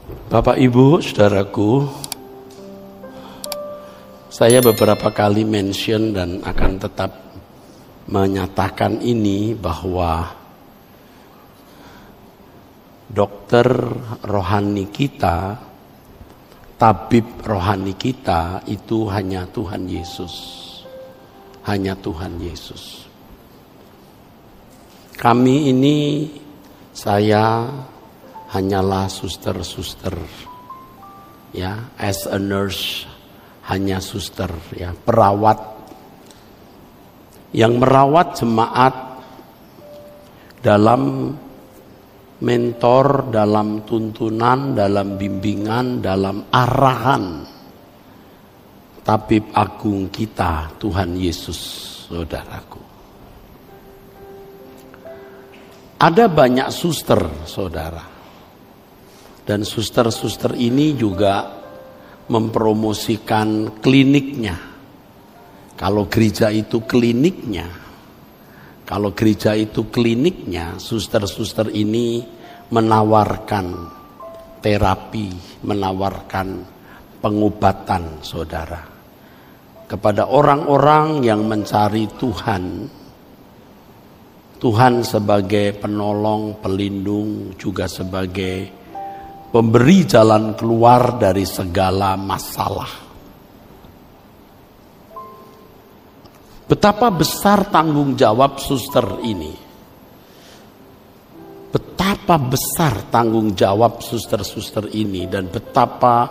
Bapak Ibu, saudaraku, saya beberapa kali mention dan akan tetap menyatakan ini bahwa dokter rohani kita, tabib rohani kita itu hanya Tuhan Yesus. Hanya Tuhan Yesus. Kami ini, saya hanyalah suster-suster, ya, as a nurse, hanya suster, ya, perawat yang merawat jemaat dalam mentor, dalam tuntunan, dalam bimbingan, dalam arahan tabib agung kita, Tuhan Yesus, saudaraku. Ada banyak suster, saudara. Dan suster-suster ini juga mempromosikan kliniknya. Kalau gereja itu kliniknya, suster-suster ini menawarkan terapi, menawarkan pengobatan, saudara, kepada orang-orang yang mencari Tuhan sebagai penolong, pelindung, juga sebagai pemberi jalan keluar dari segala masalah. Betapa besar tanggung jawab suster ini. Betapa besar tanggung jawab suster-suster ini dan betapa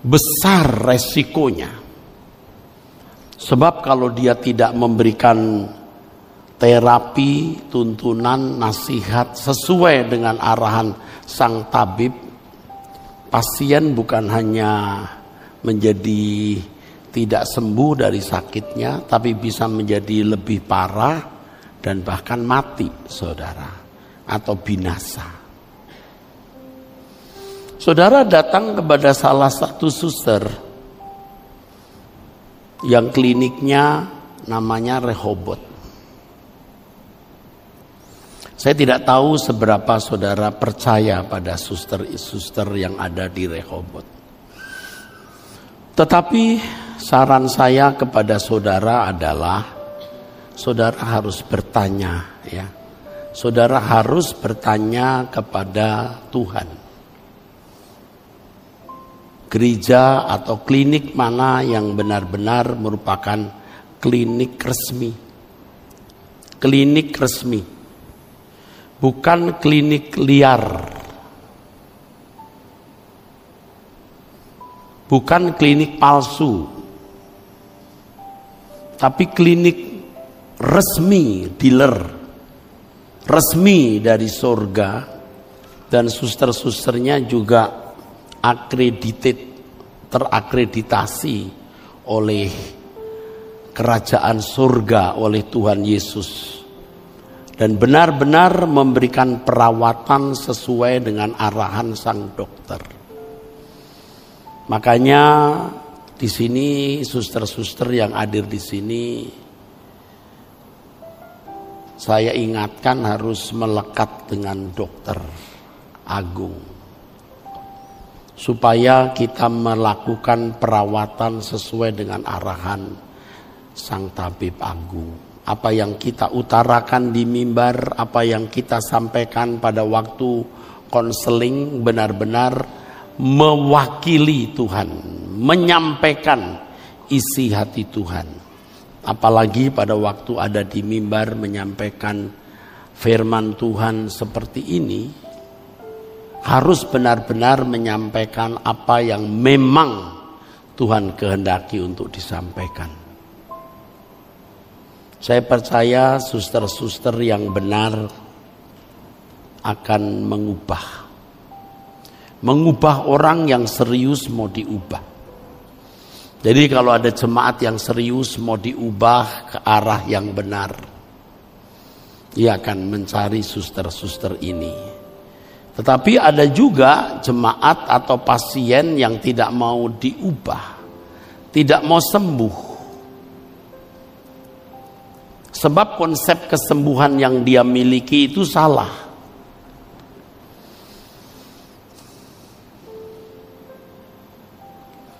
besar resikonya. Sebab kalau dia tidak memberikan terapi, tuntunan, nasihat sesuai dengan arahan sang tabib, pasien bukan hanya menjadi tidak sembuh dari sakitnya, tapi bisa menjadi lebih parah dan bahkan mati, saudara, atau binasa. Saudara datang kepada salah satu suster yang kliniknya namanya Rehobot. Saya tidak tahu seberapa saudara percaya pada suster-suster yang ada di Rehobot. Tetapi saran saya kepada saudara adalah saudara harus bertanya, ya. Saudara harus bertanya kepada Tuhan. Gereja atau klinik mana yang benar-benar merupakan klinik resmi. Klinik resmi. Bukan klinik liar. Bukan klinik palsu. Tapi klinik resmi, dealer. Resmi dari surga. Dan suster-susternya juga terakreditasi oleh kerajaan surga, oleh Tuhan Yesus. Dan benar-benar memberikan perawatan sesuai dengan arahan sang dokter. Makanya di sini suster-suster yang hadir di sini, saya ingatkan harus melekat dengan dokter agung, supaya kita melakukan perawatan sesuai dengan arahan sang tabib agung. Apa yang kita utarakan di mimbar, apa yang kita sampaikan pada waktu konseling benar-benar mewakili Tuhan, menyampaikan isi hati Tuhan. Apalagi pada waktu ada di mimbar menyampaikan firman Tuhan seperti ini, harus benar-benar menyampaikan apa yang memang Tuhan kehendaki untuk disampaikan. Saya percaya suster-suster yang benar akan mengubah orang yang serius mau diubah. Jadi kalau ada jemaat yang serius mau diubah ke arah yang benar, ia akan mencari suster-suster ini. Tetapi ada juga jemaat atau pasien yang tidak mau diubah, tidak mau sembuh. Sebab konsep kesembuhan yang dia miliki itu salah.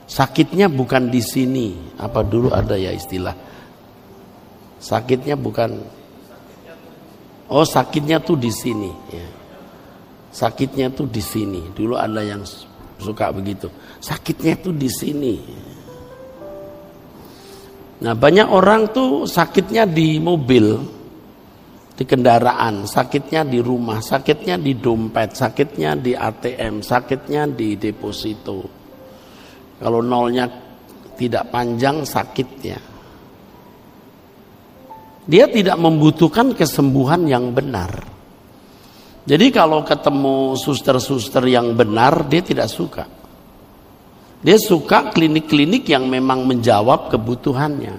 Sakitnya bukan di sini. Apa dulu ada ya istilah? Sakitnya bukan. Oh, sakitnya tuh di sini. Ya. Sakitnya tuh di sini. Dulu ada yang suka begitu. Sakitnya tuh di sini. Nah, banyak orang tuh sakitnya di mobil, di kendaraan, sakitnya di rumah, sakitnya di dompet, sakitnya di ATM, sakitnya di deposito. Kalau nolnya tidak panjang sakitnya. Dia tidak membutuhkan kesembuhan yang benar. Jadi kalau ketemu suster-suster yang benar, dia tidak suka. Dia suka klinik-klinik yang memang menjawab kebutuhannya.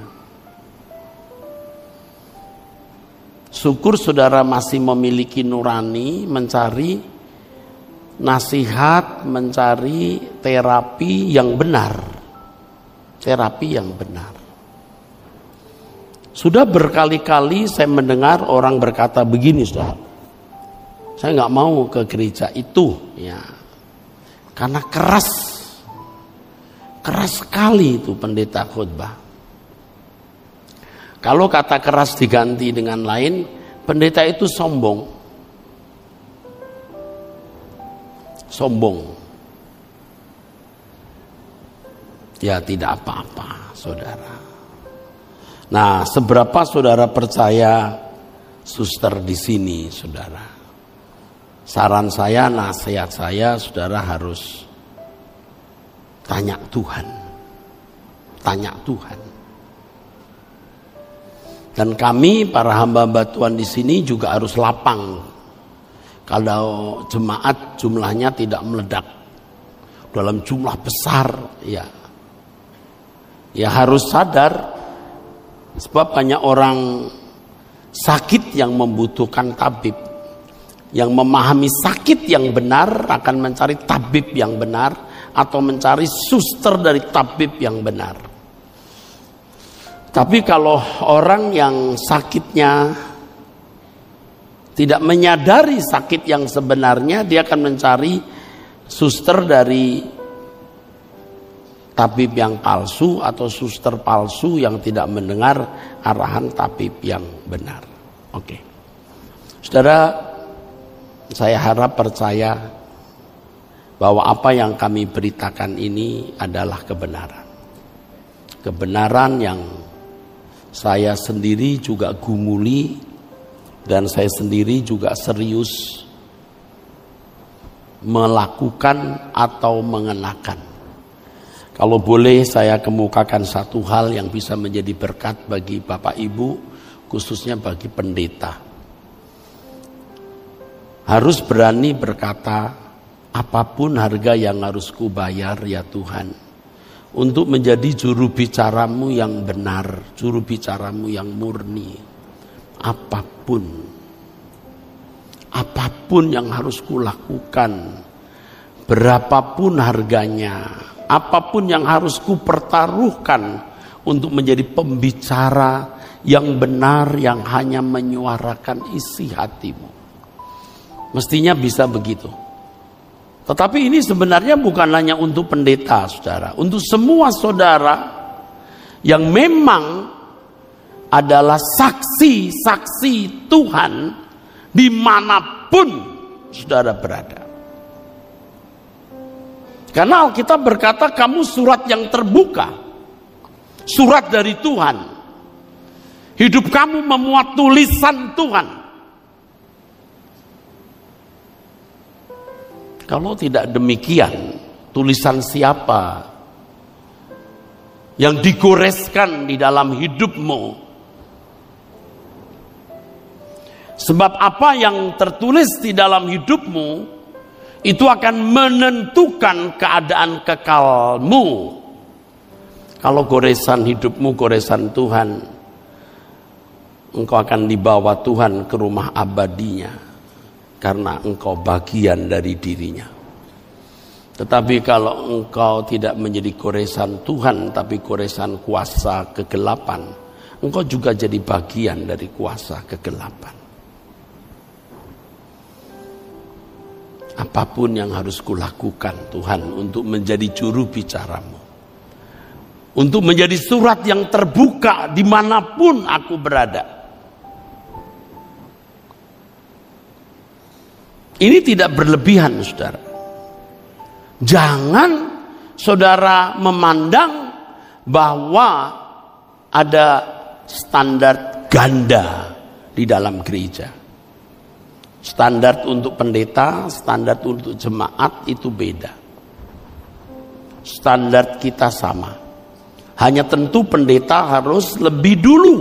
Syukur saudara masih memiliki nurani, mencari nasihat, mencari terapi yang benar. Terapi yang benar. Sudah berkali-kali saya mendengar orang berkata begini, saudara. Saya nggak mau ke gereja itu, ya, karena keras sekali itu pendeta khotbah. Kalau kata keras diganti dengan lain, pendeta itu sombong. Ya tidak apa-apa, saudara. Nah, seberapa saudara percaya suster di sini, saudara? Saran saya, nasihat saya, saudara harus tanya Tuhan. Tanya Tuhan. Dan kami para hamba-hamba Tuhan di sini juga harus lapang. Kalau jemaat jumlahnya tidak meledak dalam jumlah besar, ya harus sadar, sebab banyak orang sakit yang membutuhkan tabib. Yang memahami sakit yang benar akan mencari tabib yang benar, atau mencari suster dari tabib yang benar. Tapi kalau orang yang sakitnya tidak menyadari sakit yang sebenarnya, dia akan mencari suster dari tabib yang palsu atau suster palsu yang tidak mendengar arahan tabib yang benar. Oke. Saudara, saya harap percaya bahwa apa yang kami beritakan ini adalah kebenaran. Kebenaran yang saya sendiri juga gumuli, dan saya sendiri juga serius melakukan atau mengenakan. Kalau boleh saya kemukakan satu hal yang bisa menjadi berkat bagi Bapak Ibu, khususnya bagi pendeta. Harus berani berkata, apapun harga yang harus kubayar ya Tuhan, untuk menjadi juru bicaramu yang benar, juru bicaramu yang murni. Apapun yang harus kulakukan, berapapun harganya, apapun yang harus kupertaruhkan untuk menjadi pembicara yang benar, yang hanya menyuarakan isi hatimu. Mestinya bisa begitu. Tetapi ini sebenarnya bukan hanya untuk pendeta, saudara, untuk semua saudara yang memang adalah saksi-saksi Tuhan dimanapun saudara berada. Karena Alkitab berkata kamu surat yang terbuka, surat dari Tuhan. Hidup kamu memuat tulisan Tuhan. Kalau tidak demikian, tulisan siapa yang digoreskan di dalam hidupmu? Sebab apa yang tertulis di dalam hidupmu itu akan menentukan keadaan kekalmu. Kalau goresan hidupmu goresan Tuhan, engkau akan dibawa Tuhan ke rumah abadinya, karena engkau bagian dari dirinya. Tetapi kalau engkau tidak menjadi goresan Tuhan, tapi goresan kuasa kegelapan, engkau juga jadi bagian dari kuasa kegelapan. Apapun yang harus kulakukan Tuhan untuk menjadi juru bicaramu, untuk menjadi surat yang terbuka dimanapun aku berada. Ini tidak berlebihan, saudara. Jangan saudara memandang bahwa ada standar ganda di dalam gereja. Standar untuk pendeta, standar untuk jemaat itu beda. Standar kita sama. Hanya tentu pendeta harus lebih dulu.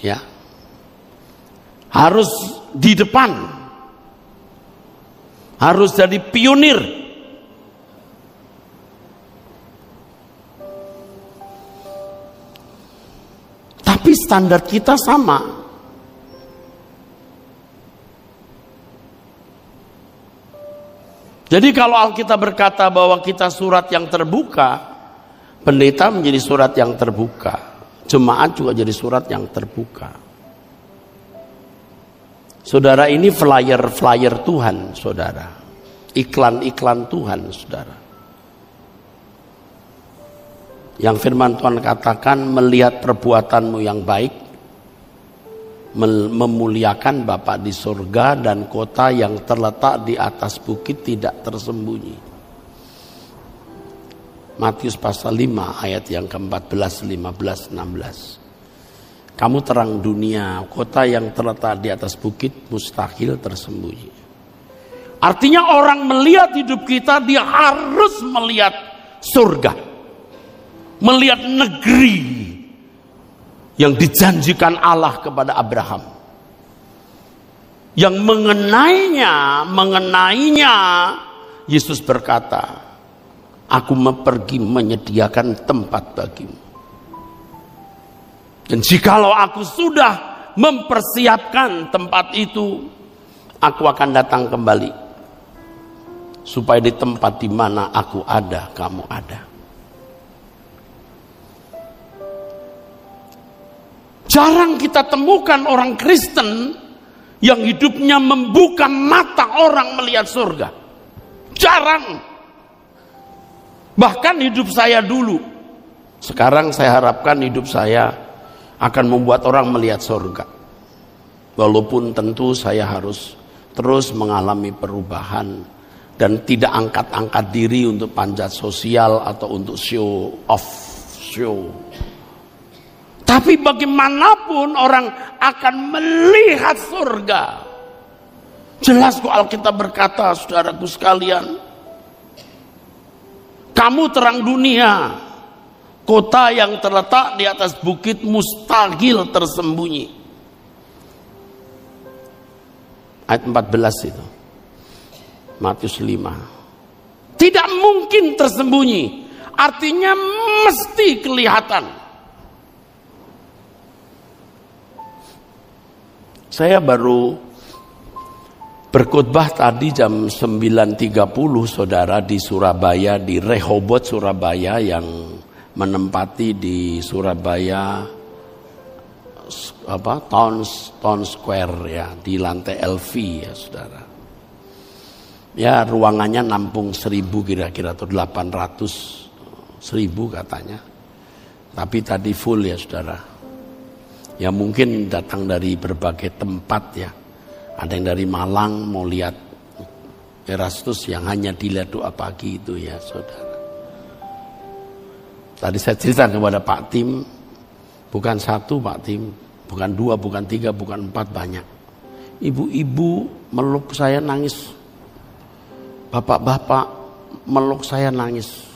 Ya. Harus di depan. Harus jadi pionir. Tapi standar kita sama. Jadi kalau Alkitab berkata bahwa kita surat yang terbuka, pendeta menjadi surat yang terbuka, jemaat juga jadi surat yang terbuka. Saudara, ini flyer-flyer Tuhan, saudara. Iklan-iklan Tuhan, saudara. Yang firman Tuhan katakan, melihat perbuatanmu yang baik, memuliakan Bapa di surga, dan kota yang terletak di atas bukit tidak tersembunyi. Matius pasal 5 ayat yang ke-14, 15, 16. Kamu terang dunia, kota yang terletak di atas bukit mustahil tersembunyi. Artinya orang melihat hidup kita, dia harus melihat surga. Melihat negeri yang dijanjikan Allah kepada Abraham. Yang mengenainya Yesus berkata, aku pergi menyediakan tempat bagimu. Dan jikalau aku sudah mempersiapkan tempat itu, aku akan datang kembali. Supaya di tempat di mana aku ada, kamu ada. Jarang kita temukan orang Kristen yang hidupnya membuka mata orang melihat surga. Jarang. Bahkan hidup saya dulu. Sekarang saya harapkan hidup saya akan membuat orang melihat surga. Walaupun tentu saya harus terus mengalami perubahan dan tidak angkat-angkat diri untuk panjat sosial atau untuk show off. Tapi bagaimanapun orang akan melihat surga. Jelas kok Alkitab berkata, saudaraku sekalian, kamu terang dunia. Kota yang terletak di atas bukit mustahil tersembunyi. Ayat 14 itu. Matius 5. Tidak mungkin tersembunyi. Artinya mesti kelihatan. Saya baru berkhotbah tadi jam 9.30, saudara, di Surabaya, di Rehoboth Surabaya, yang menempati di Surabaya Town Square, ya, di lantai LV, ya saudara. Ya, ruangannya nampung 1.000 kira-kira, atau 800, 1.000 katanya. Tapi tadi full, ya saudara. Ya mungkin datang dari berbagai tempat, ya. Ada yang dari Malang mau lihat Erastus yang hanya dilihat doa pagi itu, ya saudara. Tadi saya cerita kepada Pak Tim, bukan satu Pak Tim, bukan 2, bukan 3, bukan 4, banyak. Ibu-ibu meluk saya nangis. Bapak-bapak meluk saya nangis.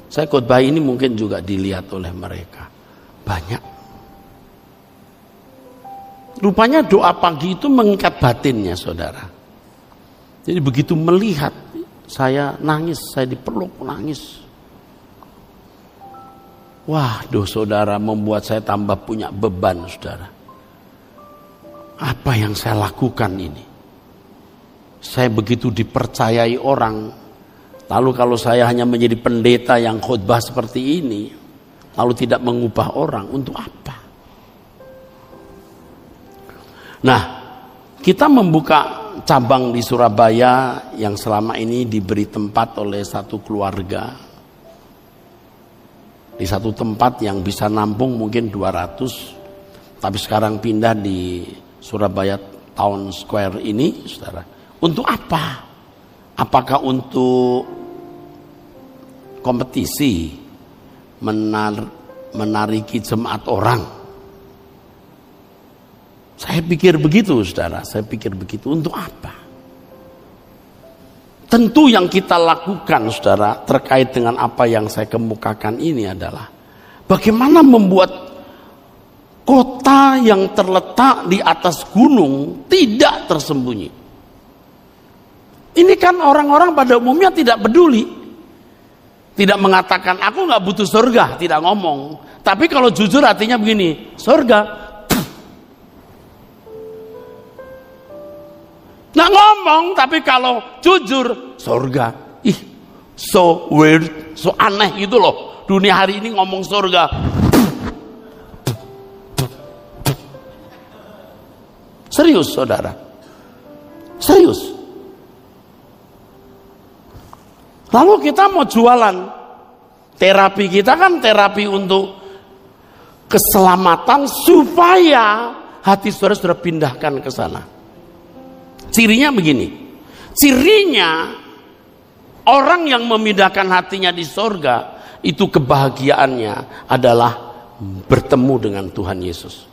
Saya khotbah ini mungkin juga dilihat oleh mereka. Banyak. Rupanya doa pagi itu mengikat batinnya, saudara. Jadi begitu melihat, saya nangis, saya dipeluk nangis. Waduh, saudara, membuat saya tambah punya beban, saudara. Apa yang saya lakukan ini? Saya begitu dipercayai orang. Lalu kalau saya hanya menjadi pendeta yang khotbah seperti ini, lalu tidak mengubah orang, untuk apa? Nah, kita membuka cabang di Surabaya yang selama ini diberi tempat oleh satu keluarga. Di satu tempat yang bisa nampung mungkin 200, tapi sekarang pindah di Surabaya Town Square ini, saudara. Untuk apa? Apakah untuk kompetisi menariki jemaat orang? Saya pikir begitu, saudara. Saya pikir begitu. Untuk apa? Tentu yang kita lakukan, saudara, terkait dengan apa yang saya kemukakan ini adalah bagaimana membuat kota yang terletak di atas gunung tidak tersembunyi. Ini kan orang-orang pada umumnya tidak peduli. Tidak mengatakan, aku gak butuh surga. Tidak ngomong. Tapi kalau jujur hatinya begini, surga. Nggak ngomong, tapi kalau jujur, surga. Ih, so weird, so aneh gitu loh. Dunia hari ini ngomong surga. Serius, saudara. Serius. Lalu kita mau jualan. Terapi kita kan terapi untuk keselamatan supaya hati saudara sudah pindahkan ke sana. Cirinya begini. Cirinya orang yang memindahkan hatinya di sorga itu kebahagiaannya adalah bertemu dengan Tuhan Yesus.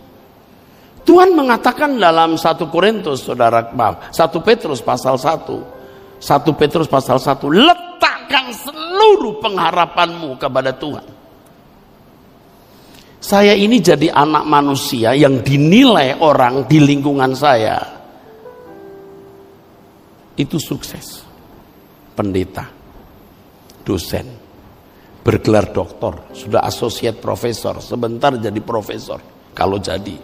Tuhan mengatakan dalam 1 Korintus, saudara, 1 Petrus pasal 1. 1 Petrus pasal 1, letakkan seluruh pengharapanmu kepada Tuhan. Saya ini jadi anak manusia yang dinilai orang di lingkungan saya itu sukses. Pendeta, dosen, bergelar doktor, sudah associate profesor, sebentar jadi profesor kalau jadi.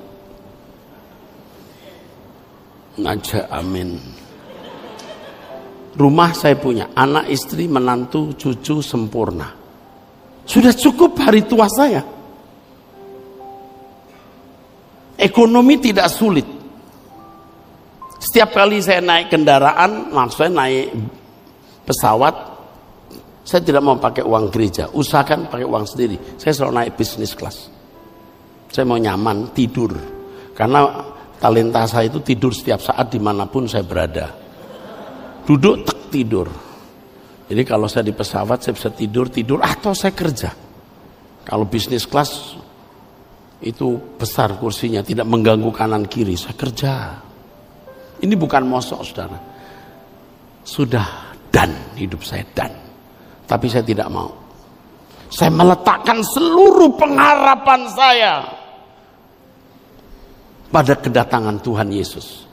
Ngajak amin. Rumah saya punya, anak, istri, menantu, cucu sempurna. Sudah cukup hari tua saya. Ekonomi tidak sulit. Setiap kali saya naik kendaraan, maksudnya naik pesawat, saya tidak mau pakai uang gereja. Usahakan pakai uang sendiri. Saya selalu naik business class. Saya mau nyaman, tidur. Karena talenta saya itu tidur setiap saat dimanapun saya berada. Duduk, tidur. Jadi kalau saya di pesawat saya bisa tidur atau saya kerja. Kalau bisnis kelas itu besar kursinya, tidak mengganggu kanan kiri, saya kerja. Ini bukan mosok, saudara. Sudah dan hidup saya dan. Tapi saya tidak mau. Saya meletakkan seluruh pengharapan saya pada kedatangan Tuhan Yesus.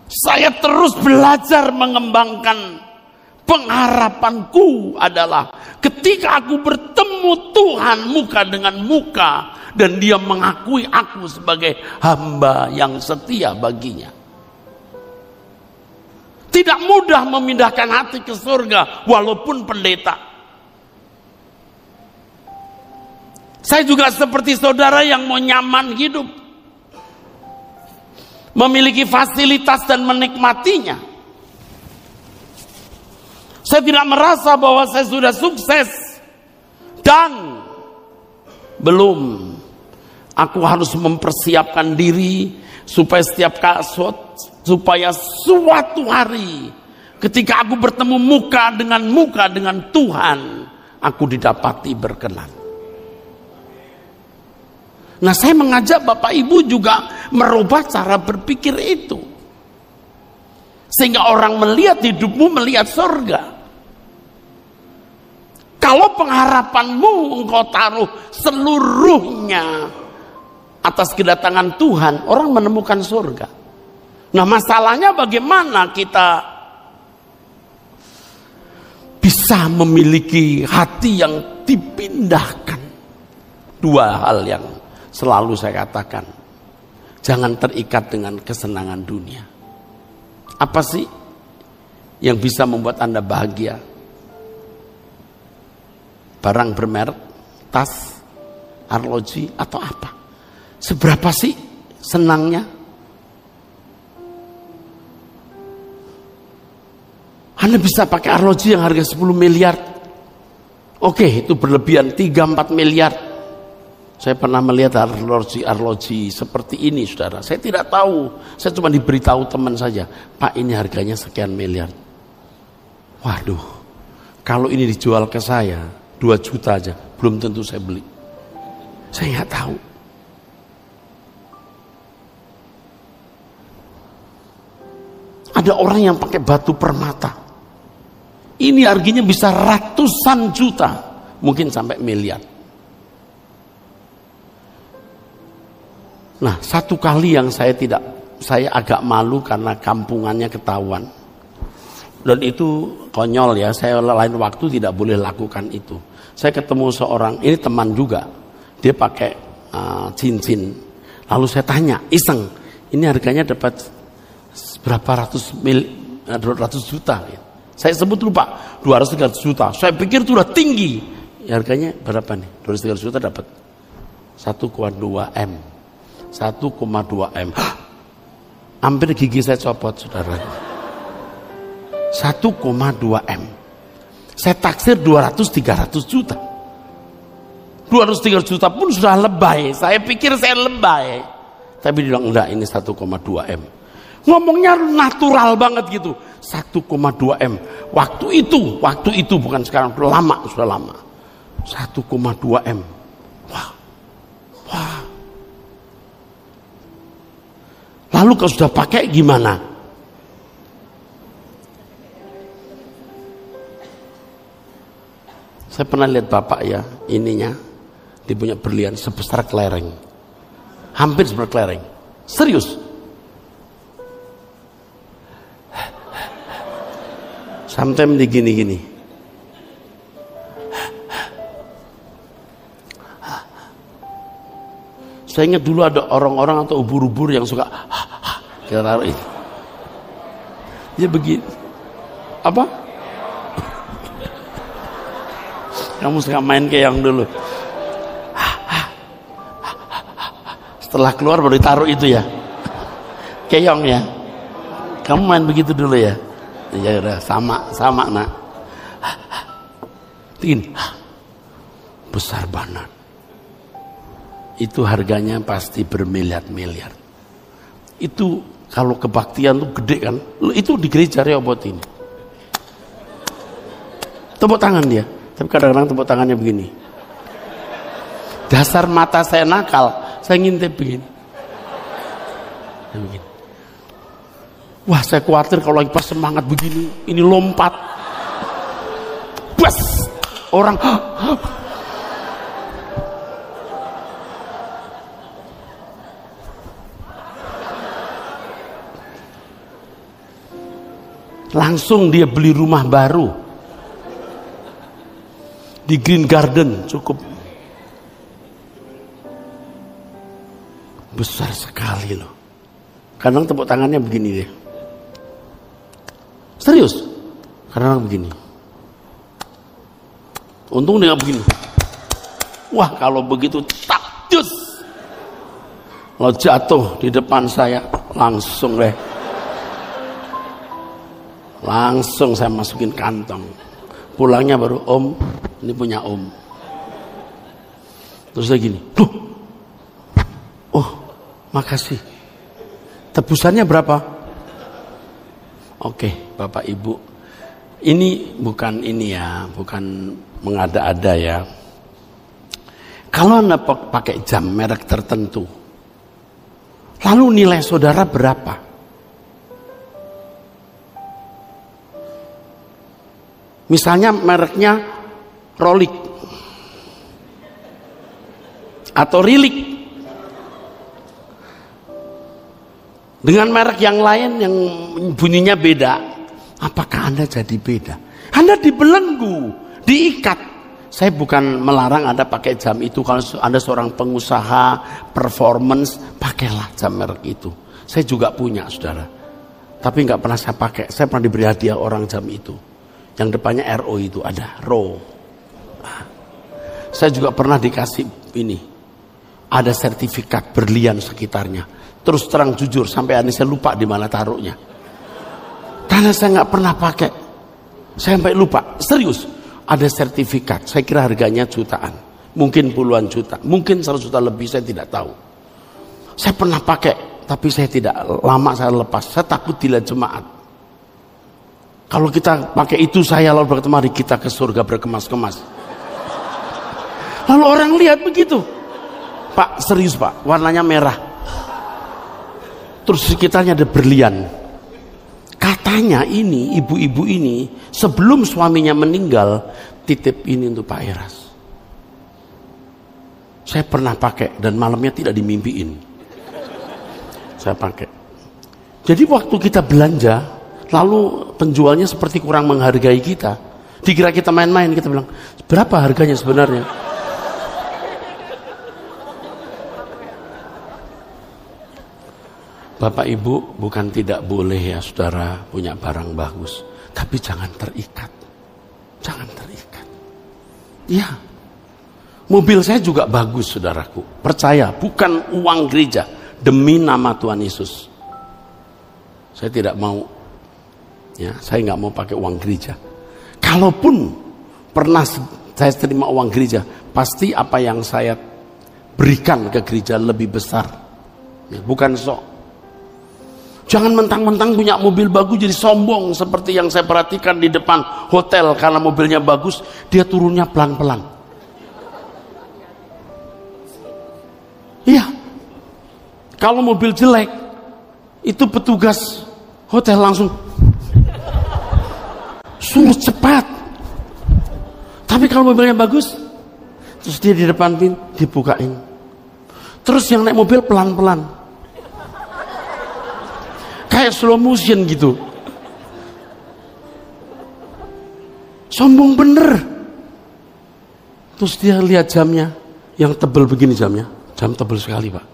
Saya terus belajar mengembangkan pengharapanku adalah ketika aku bertemu Tuhan muka dengan muka dan dia mengakui aku sebagai hamba yang setia baginya. Tidak mudah memindahkan hati ke surga walaupun pendeta. Saya juga seperti saudara yang mau nyaman hidup, memiliki fasilitas dan menikmatinya. Saya tidak merasa bahwa saya sudah sukses dan belum. Aku harus mempersiapkan diri supaya supaya suatu hari ketika aku bertemu muka dengan Tuhan, aku didapati berkenan. Nah, saya mengajak Bapak Ibu juga merubah cara berpikir itu. Sehingga orang melihat hidupmu melihat surga. Kalau pengharapanmu engkau taruh seluruhnya atas kedatangan Tuhan, orang menemukan surga. Nah, masalahnya bagaimana kita bisa memiliki hati yang dipindahkan. Dua hal yang selalu saya katakan, jangan terikat dengan kesenangan dunia. Apa sih yang bisa membuat Anda bahagia? Barang bermerek, tas, arloji, atau apa? Seberapa sih senangnya? Anda bisa pakai arloji yang harga 10 miliar. Oke, itu berlebihan 3-4 miliar. Saya pernah melihat arloji seperti ini, saudara. Saya tidak tahu, saya cuma diberitahu teman saja, Pak, ini harganya sekian miliar. Waduh, kalau ini dijual ke saya 2 juta aja, belum tentu saya beli. Saya nggak tahu. Ada orang yang pakai batu permata. Ini harganya bisa ratusan juta, mungkin sampai miliar. Nah, satu kali yang saya agak malu karena kampungannya ketahuan. Dan itu konyol ya, saya lain waktu tidak boleh lakukan itu. Saya ketemu seorang, ini teman juga, dia pakai cincin. Lalu saya tanya, iseng, ini harganya dapat berapa ratus juta. Saya sebut lupa, 200-300 juta. Saya pikir itu udah tinggi. Ya, harganya berapa nih? 200-300 juta dapat 1,2 M. 1,2 M. Hampir gigi saya copot, saudara. 1,2 M. Saya taksir 200-300 juta. 200-300 juta pun sudah lebay. Saya pikir saya lebay. Tapi dia bilang, enggak, ini 1,2 M. Ngomongnya natural banget gitu. 1,2 M. Waktu itu bukan sekarang, sudah lama. 1,2 M. Wah. Lalu kalau sudah pakai gimana? Saya pernah lihat bapak ya, ininya dia punya berlian sebesar kelereng, hampir sebesar kelereng, serius. Sometimes gini. Saya ingat dulu ada orang-orang atau ubur-ubur yang suka kita taruh itu. Dia begini. Apa? Kamu suka main keong dulu. Setelah keluar baru ditaruh itu ya. Keong ya. Kamu main begitu dulu ya. Ya udah, sama nak. Ini besar banget. Itu harganya pasti bermiliar-miliar. Itu kalau kebaktian tuh gede kan. Itu di gereja Rehoboth ini. Tepuk tangan dia. Tapi kadang-kadang tepuk tangannya begini. Dasar mata saya nakal, saya ngintip begini. Wah, saya khawatir kalau lagi pas semangat begini, ini lompat. Bas! Orang langsung dia beli rumah baru di Green Garden, cukup besar sekali loh. Kadang tepuk tangannya begini deh, serius. Kadang begini. Untung dia nggak begini. Wah, kalau begitu takjus. Kalau jatuh di depan saya langsung deh. Langsung saya masukin kantong. Pulangnya baru, Om, ini punya Om. Terus saya gini, oh, makasih. Tebusannya berapa? Oke, Bapak Ibu. Ini bukan bukan mengada-ada ya. Kalau Anda pakai jam merek tertentu, lalu nilai saudara berapa? Misalnya mereknya Rolex atau Rilik, dengan merek yang lain yang bunyinya beda, apakah Anda jadi beda? Anda dibelenggu, diikat. Saya bukan melarang Anda pakai jam itu. Kalau Anda seorang pengusaha performance, pakailah jam merek itu. Saya juga punya, saudara, tapi nggak pernah saya pakai. Saya pernah diberi hadiah orang jam itu. Yang depannya RO itu ada RO. Saya juga pernah dikasih ini, ada sertifikat berlian sekitarnya. Terus terang jujur, sampai hari ini saya lupa di mana taruhnya. Karena saya nggak pernah pakai. Saya sampai lupa, serius. Ada sertifikat, saya kira harganya jutaan. Mungkin puluhan juta, mungkin 100 juta lebih, saya tidak tahu. Saya pernah pakai, tapi saya tidak lama saya lepas. Saya takut dilihat jemaat. Kalau kita pakai itu saya lalu berkata, mari kita ke surga berkemas-kemas. Lalu orang lihat begitu. Pak, serius Pak, warnanya merah. Terus sekitarnya ada berlian. Katanya ini, ibu-ibu ini, sebelum suaminya meninggal, titip ini untuk Pak Eras. Saya pernah pakai dan malamnya tidak dimimpiin. Saya pakai. Jadi waktu kita belanja, lalu penjualnya seperti kurang menghargai kita. Dikira kita main-main, kita bilang, berapa harganya sebenarnya? Bapak Ibu, bukan tidak boleh ya saudara punya barang bagus, tapi jangan terikat. Jangan terikat. Ya, mobil saya juga bagus saudaraku. Percaya, bukan uang gereja, demi nama Tuhan Yesus. Saya tidak mau, ya, saya nggak mau pakai uang gereja. Kalaupun pernah saya terima uang gereja, pasti apa yang saya berikan ke gereja lebih besar. Ya, bukan sok. Jangan mentang-mentang punya mobil bagus jadi sombong seperti yang saya perhatikan di depan hotel. Karena mobilnya bagus, dia turunnya pelan-pelan. Iya. Kalau mobil jelek, itu petugas hotel langsung suruh cepat. Tapi kalau mobilnya bagus, terus dia di depan pintu dibukain. Terus yang naik mobil pelan-pelan. Kayak slow motion gitu. Sombong bener. Terus dia lihat jamnya, yang tebel begini jamnya. Jam tebel sekali Pak.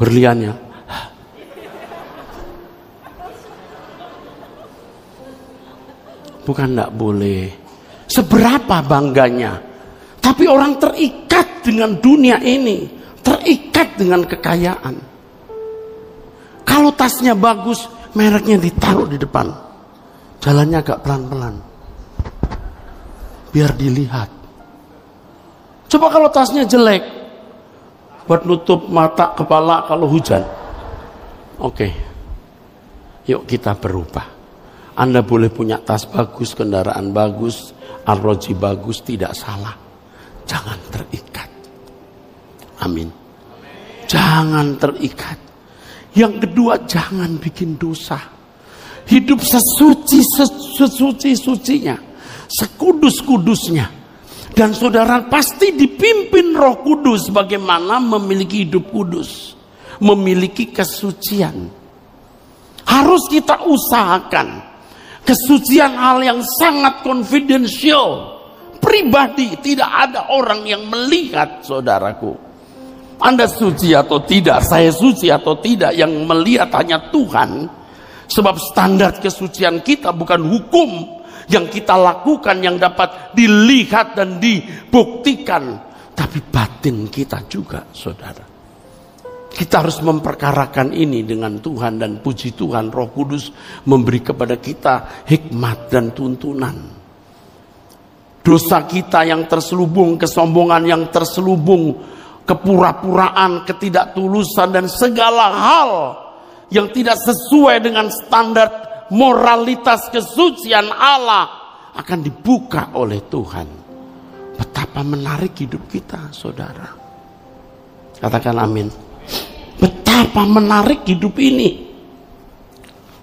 Berliannya. Bukan enggak boleh. Seberapa bangganya. Tapi orang terikat dengan dunia ini, terikat dengan kekayaan. Kalau tasnya bagus, mereknya ditaruh di depan. Jalannya agak pelan-pelan. Biar dilihat. Coba kalau tasnya jelek, buat nutup mata, kepala kalau hujan. Oke. Yuk kita berubah. Anda boleh punya tas bagus, kendaraan bagus, arloji bagus, tidak salah. Jangan terikat. Amin. Jangan terikat. Yang kedua, jangan bikin dosa. Hidup sesuci-sucinya, sekudus-kudusnya. Dan saudara pasti dipimpin Roh Kudus bagaimana memiliki hidup kudus, memiliki kesucian. Harus kita usahakan. Kesucian hal yang sangat confidential. Pribadi, tidak ada orang yang melihat saudaraku. Anda suci atau tidak, saya suci atau tidak, yang melihat hanya Tuhan. Sebab standar kesucian kita bukan hukum yang kita lakukan yang dapat dilihat dan dibuktikan, tapi batin kita juga saudara. Kita harus memperkarakan ini dengan Tuhan, dan puji Tuhan Roh Kudus memberi kepada kita hikmat dan tuntunan. Dosa kita yang terselubung, kesombongan yang terselubung, kepura-puraan, ketidaktulusan, dan segala hal yang tidak sesuai dengan standar moralitas kesucian Allah akan dibuka oleh Tuhan. Betapa menarik hidup kita, saudara. Katakan amin. Betapa menarik hidup ini.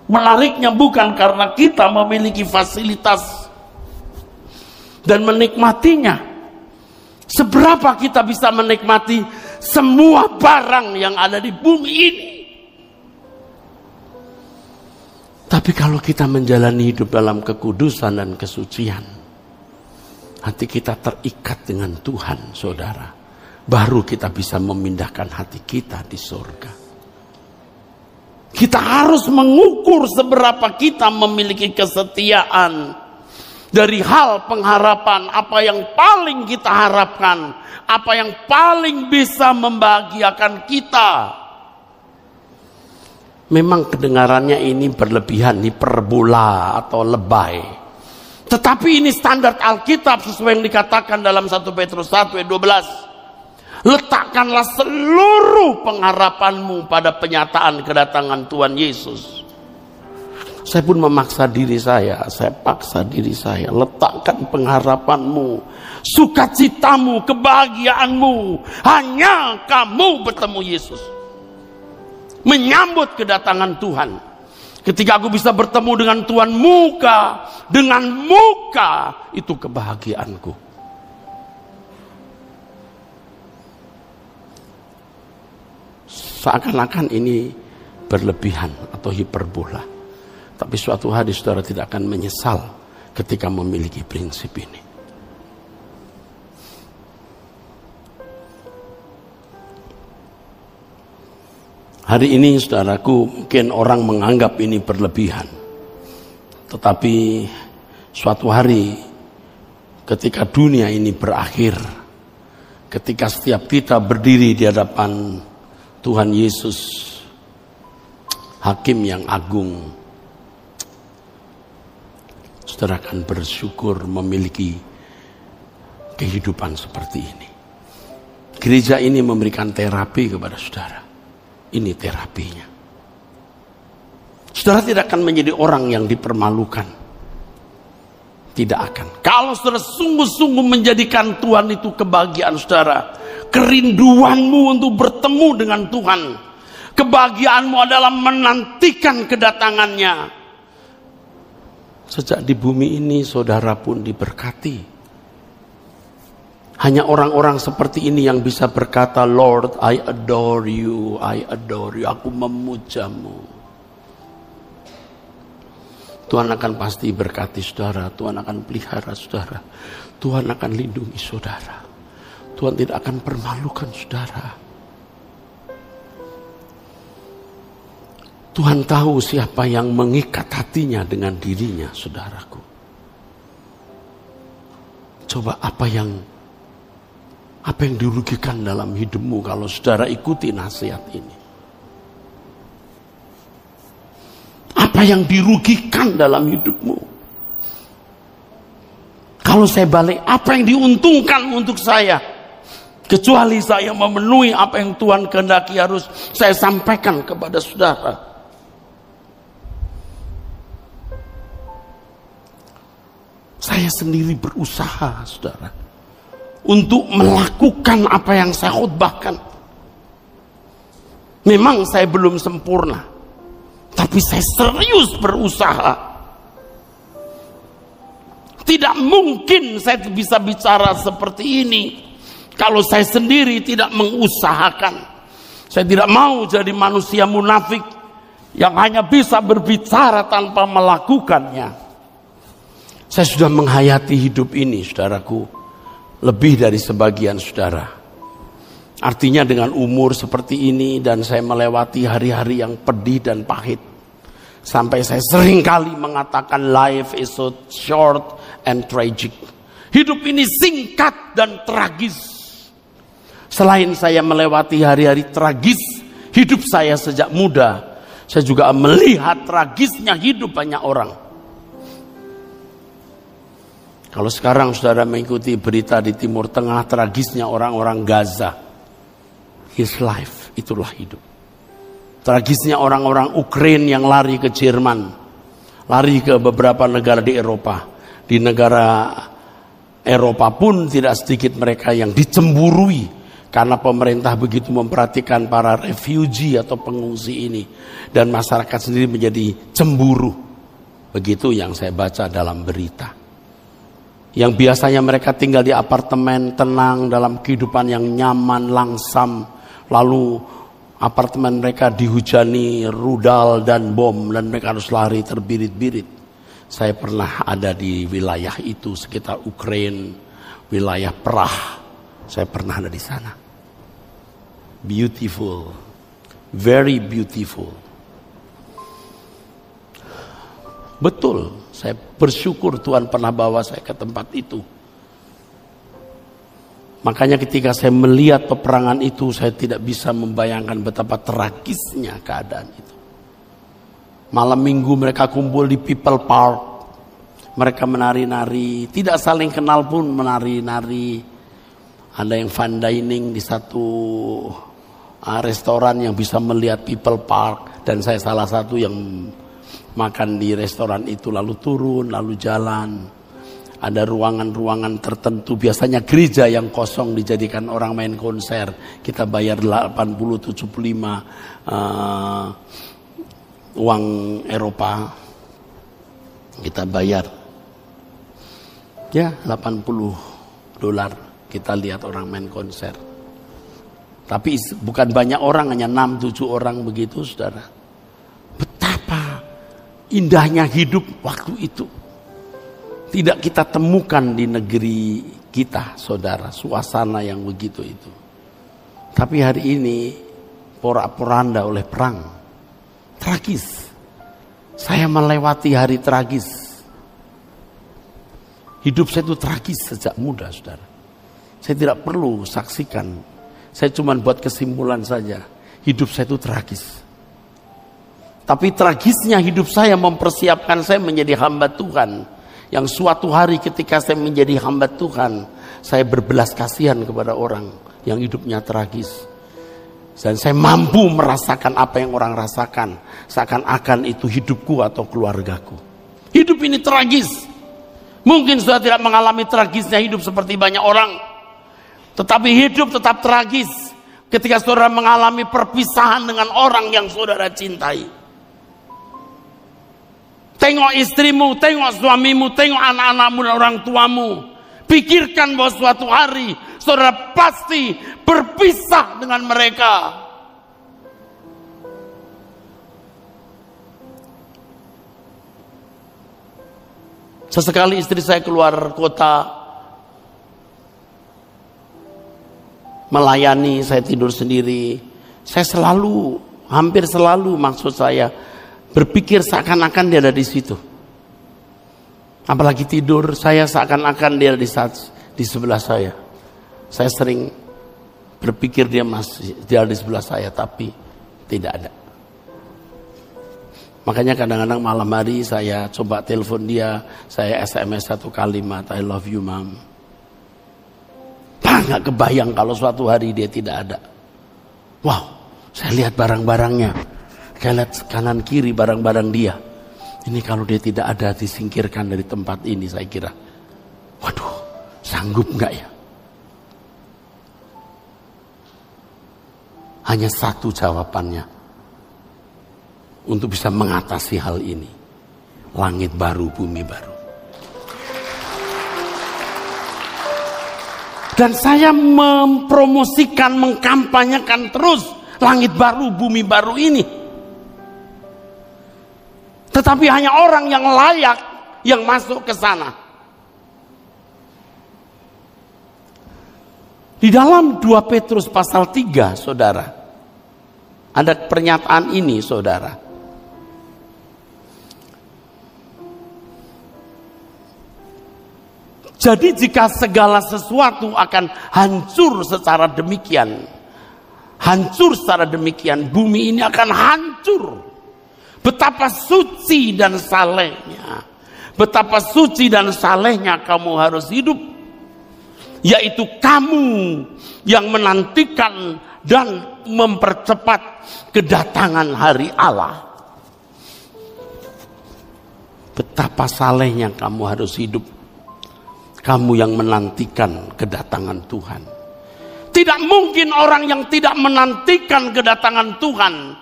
Menariknya bukan karena kita memiliki fasilitas dan menikmatinya. Seberapa kita bisa menikmati semua barang yang ada di bumi ini. Tapi kalau kita menjalani hidup dalam kekudusan dan kesucian, hati kita terikat dengan Tuhan, saudara. Baru kita bisa memindahkan hati kita di surga. Kita harus mengukur seberapa kita memiliki kesetiaan. Dari hal pengharapan, apa yang paling kita harapkan, apa yang paling bisa membahagiakan kita. Memang kedengarannya ini berlebihan, hiperbola atau lebay. Tetapi ini standar Alkitab sesuai yang dikatakan dalam 1 Petrus 1 ayat 12. Letakkanlah seluruh pengharapanmu pada penyataan kedatangan Tuhan Yesus. Saya pun memaksa diri saya paksa diri saya, letakkan pengharapanmu, sukacitamu, kebahagiaanmu, hanya kamu bertemu Yesus. Menyambut kedatangan Tuhan. Ketika aku bisa bertemu dengan Tuhan muka dengan muka, itu kebahagiaanku. Seakan-akan ini berlebihan atau hiperbola. Tapi suatu hari saudara tidak akan menyesal ketika memiliki prinsip ini. Hari ini saudaraku, mungkin orang menganggap ini berlebihan. Tetapi suatu hari ketika dunia ini berakhir, ketika setiap kita berdiri di hadapan Tuhan Yesus, Hakim yang agung, saudara akan bersyukur memiliki kehidupan seperti ini. Gereja ini memberikan terapi kepada saudara. Ini terapinya. Saudara tidak akan menjadi orang yang dipermalukan. Tidak akan. Kalau saudara sungguh-sungguh menjadikan Tuhan itu kebahagiaan saudara, kerinduanmu untuk bertemu dengan Tuhan, kebahagiaanmu adalah menantikan kedatangannya. Sejak di bumi ini saudara pun diberkati. Hanya orang-orang seperti ini yang bisa berkata, Lord, I adore you, I adore you. Aku memujamu. Tuhan akan pasti berkati saudara. Tuhan akan pelihara saudara. Tuhan akan lindungi saudara. Tuhan tidak akan permalukan saudara. Tuhan tahu siapa yang mengikat hatinya dengan dirinya, saudaraku. Coba apa yang dirugikan dalam hidupmu kalau saudara ikuti nasihat ini? Apa yang dirugikan dalam hidupmu? Kalau saya balik, apa yang diuntungkan untuk saya? Kecuali saya memenuhi apa yang Tuhan kehendaki harus saya sampaikan kepada saudara. Saya sendiri berusaha, saudara, untuk melakukan apa yang saya khotbahkan. Memang saya belum sempurna, tapi saya serius berusaha. Tidak mungkin saya bisa bicara seperti ini kalau saya sendiri tidak mengusahakan. Saya tidak mau jadi manusia munafik yang hanya bisa berbicara tanpa melakukannya. Saya sudah menghayati hidup ini, saudaraku, lebih dari sebagian saudara. Artinya dengan umur seperti ini dan saya melewati hari-hari yang pedih dan pahit, sampai saya sering kali mengatakan life is so short and tragic. Hidup ini singkat dan tragis. Selain saya melewati hari-hari tragis hidup saya sejak muda, saya juga melihat tragisnya hidup banyak orang. Kalau sekarang saudara mengikuti berita di Timur Tengah, tragisnya orang-orang Gaza. His life, itulah hidup. Tragisnya orang-orang Ukraina yang lari ke Jerman, lari ke beberapa negara di Eropa. Di negara Eropa pun tidak sedikit mereka yang dicemburui karena pemerintah begitu memperhatikan para refugee atau pengungsi ini. Dan masyarakat sendiri menjadi cemburu. Begitu yang saya baca dalam berita. Yang biasanya mereka tinggal di apartemen tenang dalam kehidupan yang nyaman, langsam. Lalu apartemen mereka dihujani rudal dan bom dan mereka harus lari terbirit-birit. Saya pernah ada di wilayah itu sekitar Ukraina, wilayah Prah. Saya pernah ada di sana. Beautiful, very beautiful. Betul, saya bersyukur Tuhan pernah bawa saya ke tempat itu. Makanya ketika saya melihat peperangan itu, saya tidak bisa membayangkan betapa tragisnya keadaan itu. Malam minggu mereka kumpul di People Park. Mereka menari-nari, tidak saling kenal pun menari-nari. Ada yang fine dining di satu restoran yang bisa melihat People Park. Dan saya salah satu yang makan di restoran itu, lalu turun, lalu jalan. Ada ruangan-ruangan tertentu, biasanya gereja yang kosong dijadikan orang main konser. Kita bayar 80-75 uang Eropa. Kita bayar ya $80. Kita lihat orang main konser. Tapi bukan banyak orang, hanya 6-7 orang begitu, saudara. Betapa indahnya hidup waktu itu. Tidak kita temukan di negeri kita, saudara, suasana yang begitu itu. Tapi hari ini porak-poranda oleh perang. Tragis. Saya melewati hari tragis. Hidup saya itu tragis sejak muda, saudara. Saya tidak perlu saksikan. Saya cuma buat kesimpulan saja. Hidup saya itu tragis. Tapi tragisnya hidup saya mempersiapkan saya menjadi hamba Tuhan. Yang suatu hari ketika saya menjadi hamba Tuhan, saya berbelas kasihan kepada orang yang hidupnya tragis. Dan saya mampu merasakan apa yang orang rasakan. Seakan-akan itu hidupku atau keluargaku. Hidup ini tragis. Mungkin sudah tidak mengalami tragisnya hidup seperti banyak orang. Tetapi hidup tetap tragis ketika saudara mengalami perpisahan dengan orang yang saudara cintai. Tengok istrimu, tengok suamimu, tengok anak-anakmu dan orang tuamu. Pikirkan bahwa suatu hari saudara pasti berpisah dengan mereka. Sesekali istri saya keluar kota melayani, saya tidur sendiri. Saya selalu, hampir selalu maksud saya, berpikir seakan-akan dia ada di situ. Apalagi tidur, saya seakan-akan dia di sebelah saya. Saya sering berpikir dia di sebelah saya, tapi tidak ada. Makanya kadang-kadang malam hari saya coba telepon dia, saya SMS satu kalimat, I love you mom. Nggak kebayang kalau suatu hari dia tidak ada. Wow, saya lihat barang-barangnya. Saya lihat kanan kiri barang-barang dia. Ini kalau dia tidak ada, disingkirkan dari tempat ini, saya kira. Waduh, sanggup nggak ya? Hanya satu jawabannya. Untuk bisa mengatasi hal ini. Langit baru, bumi baru. Dan saya mempromosikan, mengkampanyekan terus langit baru, bumi baru ini. Tetapi hanya orang yang layak yang masuk ke sana. Di dalam 2 Petrus pasal 3, saudara, ada pernyataan ini, saudara. Jadi jika segala sesuatu akan hancur secara demikian, bumi ini akan hancur. Betapa suci dan salehnya, kamu harus hidup. Yaitu kamu yang menantikan dan mempercepat kedatangan hari Allah. Betapa salehnya kamu harus hidup. Kamu yang menantikan kedatangan Tuhan. Tidak mungkin orang yang tidak menantikan kedatangan Tuhan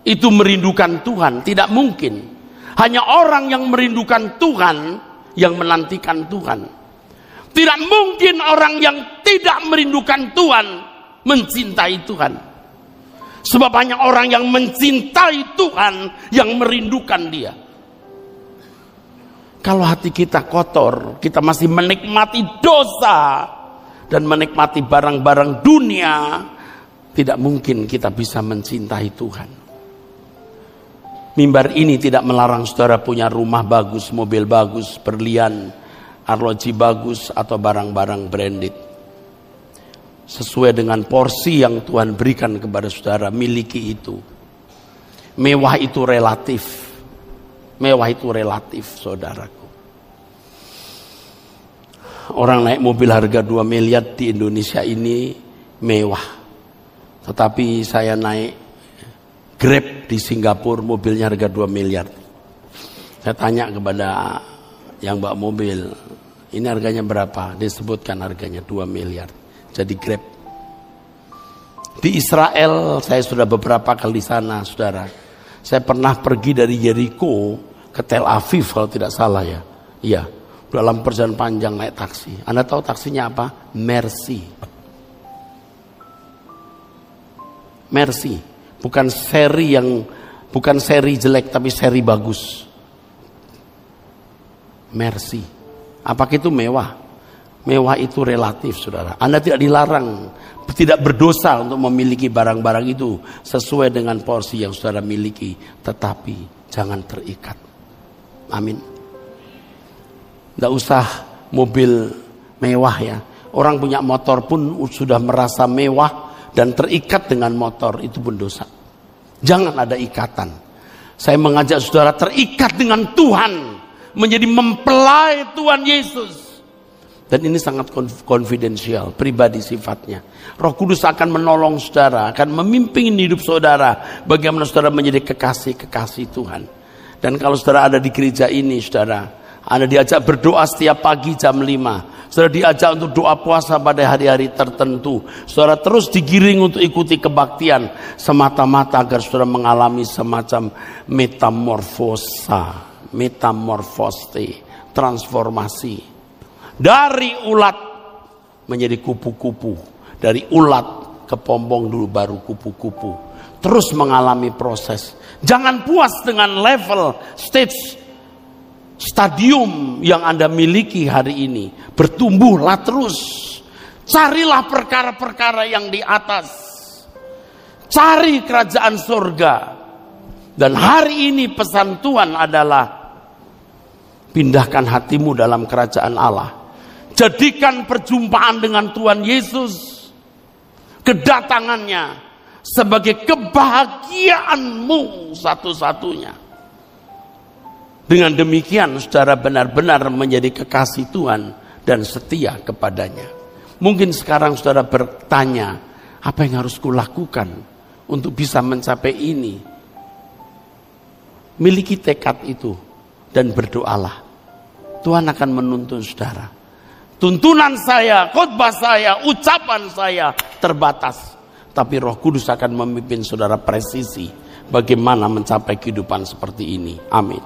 itu merindukan Tuhan. Tidak mungkin. Hanya orang yang merindukan Tuhan yang menantikan Tuhan. Tidak mungkin orang yang tidak merindukan Tuhan mencintai Tuhan. Sebab hanya orang yang mencintai Tuhan yang merindukan Dia. Kalau hati kita kotor, kita masih menikmati dosa dan menikmati barang-barang dunia, tidak mungkin kita bisa mencintai Tuhan. Mimbar ini tidak melarang saudara punya rumah bagus, mobil bagus, berlian, arloji bagus, atau barang-barang branded. Sesuai dengan porsi yang Tuhan berikan kepada saudara, miliki itu. Mewah itu relatif. Mewah itu relatif, saudaraku. Orang naik mobil harga 2 miliar di Indonesia ini mewah. Tetapi saya naik Grab di Singapura, mobilnya harga 2 miliar. Saya tanya kepada yang bawa mobil, ini harganya berapa? Disebutkan harganya 2 miliar. Jadi Grab. Di Israel, saya sudah beberapa kali di sana, saudara. Saya pernah pergi dari Jericho ke Tel Aviv kalau tidak salah ya. Iya, dalam perjalanan panjang naik taksi. Anda tahu taksinya apa? Mercy. Mercy. Bukan seri jelek tapi seri bagus. Mercy. Apakah itu mewah? Mewah itu relatif, saudara. Anda tidak dilarang, tidak berdosa untuk memiliki barang-barang itu sesuai dengan porsi yang saudara miliki, tetapi jangan terikat. Amin. Tidak usah mobil mewah ya. Orang punya motor pun sudah merasa mewah dan terikat dengan motor, itu pun dosa. Jangan ada ikatan. Saya mengajak saudara terikat dengan Tuhan, menjadi mempelai Tuhan Yesus. Dan ini sangat konfidensial, pribadi sifatnya. Roh Kudus akan menolong saudara, akan memimpin hidup saudara, bagaimana saudara menjadi kekasih-kekasih Tuhan. Dan kalau saudara ada di gereja ini, saudara, Anda diajak berdoa setiap pagi jam 5. Saudara diajak untuk doa puasa pada hari-hari tertentu. Saudara terus digiring untuk ikuti kebaktian, semata-mata agar saudara mengalami semacam metamorfose, transformasi. Dari ulat menjadi kupu-kupu, dari ulat ke pompong dulu baru kupu-kupu. Terus mengalami proses. Jangan puas dengan level, stadium yang Anda miliki hari ini. Bertumbuhlah terus. Carilah perkara-perkara yang di atas. Cari kerajaan surga. Dan hari ini pesan Tuhan adalah pindahkan hatimu dalam kerajaan Allah. Jadikan perjumpaan dengan Tuhan Yesus, kedatangannya, sebagai kebahagiaanmu satu-satunya. Dengan demikian saudara benar-benar menjadi kekasih Tuhan dan setia kepadanya. Mungkin sekarang saudara bertanya, apa yang harus kulakukan untuk bisa mencapai ini? Miliki tekad itu dan berdoalah. Tuhan akan menuntun saudara. Tuntunan saya, khotbah saya, ucapan saya terbatas. Tapi Roh Kudus akan memimpin saudara presisi bagaimana mencapai kehidupan seperti ini. Amin.